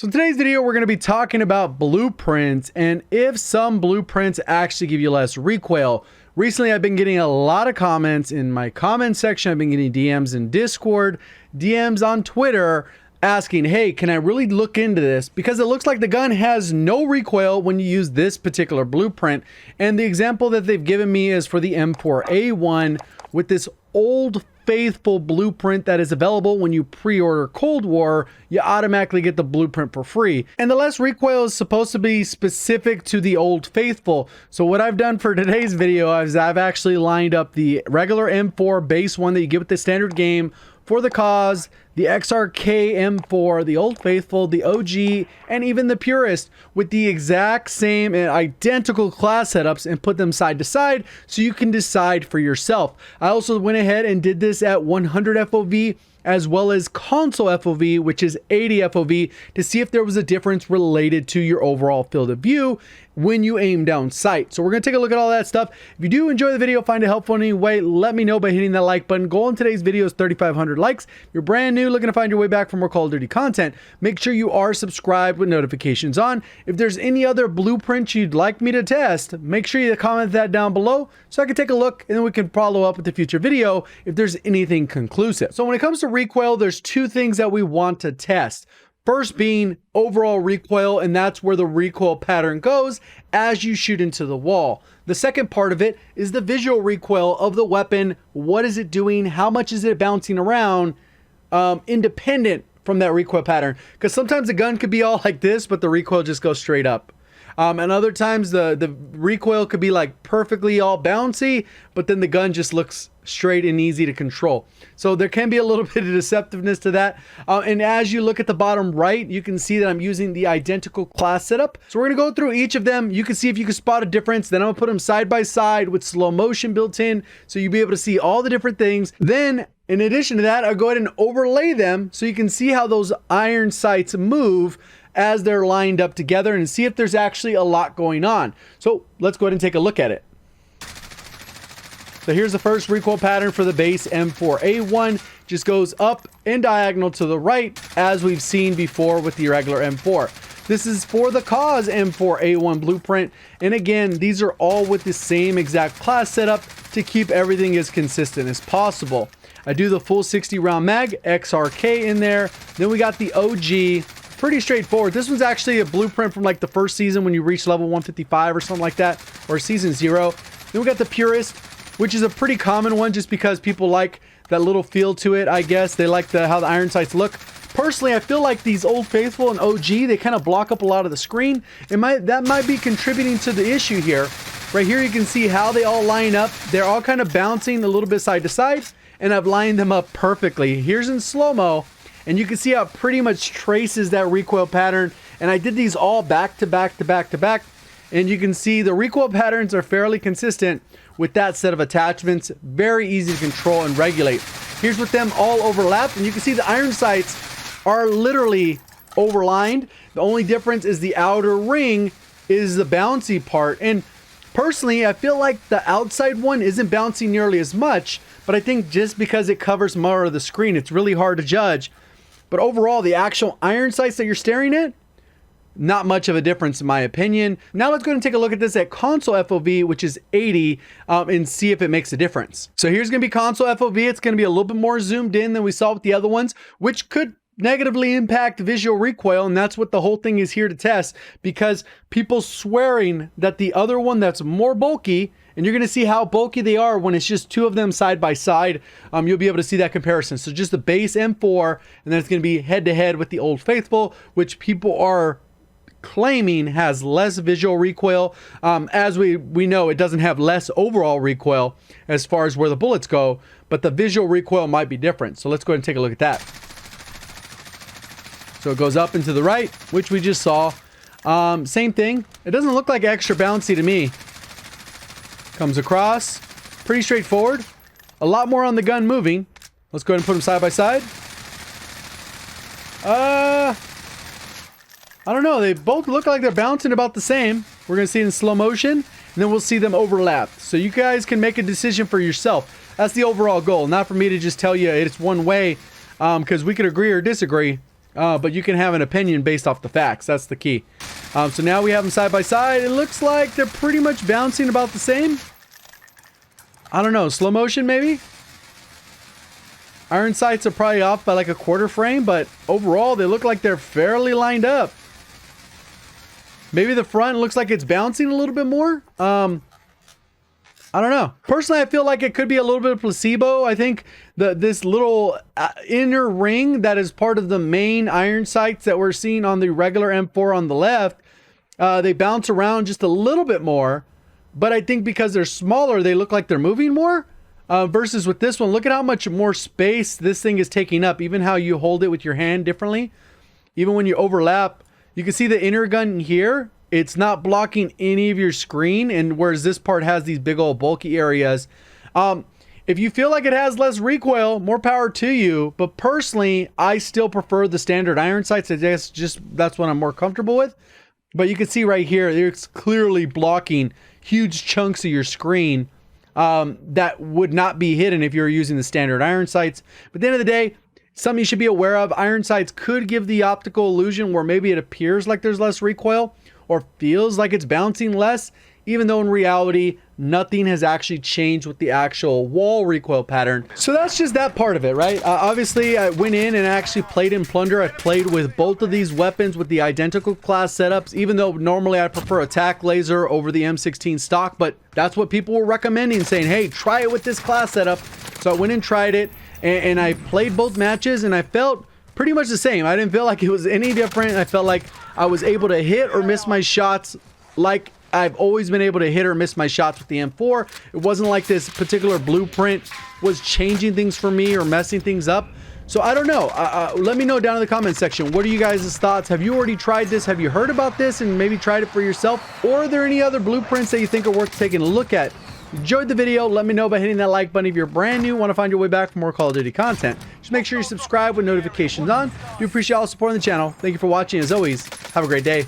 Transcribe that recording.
So in today's video, we're going to be talking about blueprints and if some blueprints actually give you less recoil. Recently, I've been getting a lot of comments in my comment section. I've been getting DMs in Discord, DMs on Twitter asking, hey, can I really look into this? Because it looks like the gun has no recoil when you use this particular blueprint. And the example that they've given me is for the M4A1 with this old faithful blueprint that is available when you pre-order Cold War. You automatically get the blueprint for free, and the less recoil is supposed to be specific to the old faithful. So what I've done for today's video is I've actually lined up the regular M4 base one that you get with the standard game, for the cause, the XRK M4, the Old Faithful, the OG, and even the Purist with the exact same and identical class setups and put them side to side so you can decide for yourself. I also went ahead and did this at 100 FOV as well as console FOV, which is 80 FOV, to see if there was a difference related to your overall field of view when you aim down sight. So we're going to take a look at all that stuff. If you do enjoy the video, find it helpful in any way, let me know by hitting that like button. Goal in today's video is 3,500 likes. If you're brand new, looking to find your way back for more Call of Duty content, make sure you are subscribed with notifications on. If there's any other blueprints you'd like me to test, make sure you comment that down below so I can take a look and then we can follow up with the future video if there's anything conclusive. So when it comes to recoil, there's two things that we want to test. First being overall recoil, and that's where the recoil pattern goes as you shoot into the wall. The second part of it is the visual recoil of the weapon. What is it doing? How much is it bouncing around independent from that recoil pattern? Because sometimes the gun could be all like this, but the recoil just goes straight up. And other times the recoil could be like perfectly all bouncy, but then the gun just looks straight and easy to control. So there can be a little bit of deceptiveness to that. And as you look at the bottom right, you can see that I'm using the identical class setup. So we're going to go through each of them. You can see if you can spot a difference. Then I'm going to put them side by side with slow motion built in, so you'll be able to see all the different things. Then in addition to that, I'll go ahead and overlay them so you can see how those iron sights move as they're lined up together and see if there's actually a lot going on. So let's go ahead and take a look at it. So here's the first recoil pattern for the base M4A1. Just goes up and diagonal to the right as we've seen before with the regular M4. This is for the cause M4A1 blueprint. And again, these are all with the same exact class setup to keep everything as consistent as possible. I do the full 60 round mag, XRK in there. Then we got the OG. Pretty straightforward. This one's actually a blueprint from like the first season when you reach level 155 or something like that, or season 0. Then we got the Purist, which is a pretty common one just because people like that little feel to it, I guess. They like how the iron sights look. Personally, I feel like these Old Faithful and OG, they kind of block up a lot of the screen. That might be contributing to the issue here. Right here you can see how they all line up. They're all kind of bouncing a little bit side to side, and I've lined them up perfectly. Here's in slow-mo. And you can see how it pretty much traces that recoil pattern. And I did these all back to back to back to back. And you can see the recoil patterns are fairly consistent with that set of attachments. Very easy to control and regulate. Here's with them all overlapped. And you can see the iron sights are literally overlined. The only difference is the outer ring is the bouncy part. And personally, I feel like the outside one isn't bouncing nearly as much. But I think just because it covers more of the screen, it's really hard to judge. But overall, the actual iron sights that you're staring at, not much of a difference in my opinion. Now let's go and take a look at this at console FOV, which is 80, and see if it makes a difference. So here's going to be console FOV. It's going to be a little bit more zoomed in than we saw with the other ones, which could negatively impact visual recoil, and that's what the whole thing is here to test, because people swearing that the other one that's more bulky, and you're going to see how bulky they are when it's just two of them side by side. You'll be able to see that comparison. So just the base M4, and then it's going to be head to head with the Old Faithful, which people are claiming has less visual recoil. As we know, it doesn't have less overall recoil as far as where the bullets go, but the visual recoil might be different. So let's go ahead and take a look at that. So it goes up and to the right, which we just saw. Same thing. It doesn't look like extra bouncy to me. Comes across. Pretty straightforward. A lot more on the gun moving. Let's go ahead and put them side by side. I don't know. They both look like they're bouncing about the same. We're going to see it in slow motion, and then we'll see them overlap. So you guys can make a decision for yourself. That's the overall goal. Not for me to just tell you it's one way, because we could agree or disagree. but you can have an opinion based off the facts. That's the key. So now we have them side by side. It looks like they're pretty much bouncing about the same. I don't know, slow motion maybe? Iron sights are probably off by like a quarter frame, but overall they look like they're fairly lined up. Maybe the front looks like it's bouncing a little bit more. I don't know. Personally, I feel like it could be a little bit of placebo. I think this little inner ring that is part of the main iron sights that we're seeing on the regular M4 on the left, they bounce around just a little bit more. But I think because they're smaller, they look like they're moving more. Versus with this one, look at how much more space this thing is taking up. Even how you hold it with your hand differently. Even when you overlap, you can see the inner gun here. It's not blocking any of your screen, and whereas this part has these big old bulky areas. If you feel like it has less recoil, more power to you. But personally, I still prefer the standard iron sights. I guess that's what I'm more comfortable with. But you can see right here, it's clearly blocking huge chunks of your screen that would not be hidden if you were using the standard iron sights. But at the end of the day, something you should be aware of, iron sights could give the optical illusion where maybe it appears like there's less recoil, or feels like it's bouncing less, even though in reality, nothing has actually changed with the actual wall recoil pattern. So that's just that part of it, right? Obviously, I went in and actually played in Plunder. I've played with both of these weapons with the identical class setups, even though normally I prefer attack laser over the M16 stock, but that's what people were recommending, saying, hey, try it with this class setup. So I went and tried it, and I played both matches, and I felt pretty much the same. I didn't feel like it was any different. I felt like I was able to hit or miss my shots like I've always been able to hit or miss my shots with the M4. It wasn't like this particular blueprint was changing things for me or messing things up. So I don't know. Let me know down in the comment section. What are you guys' thoughts? Have you already tried this? Have you heard about this and maybe tried it for yourself? Or are there any other blueprints that you think are worth taking a look at? Enjoyed the video, let me know by hitting that like button. If you're brand new, want to find your way back for more Call of Duty content, just make sure you subscribe with notifications on. We appreciate all the support on the channel. Thank you for watching. As always, have a great day.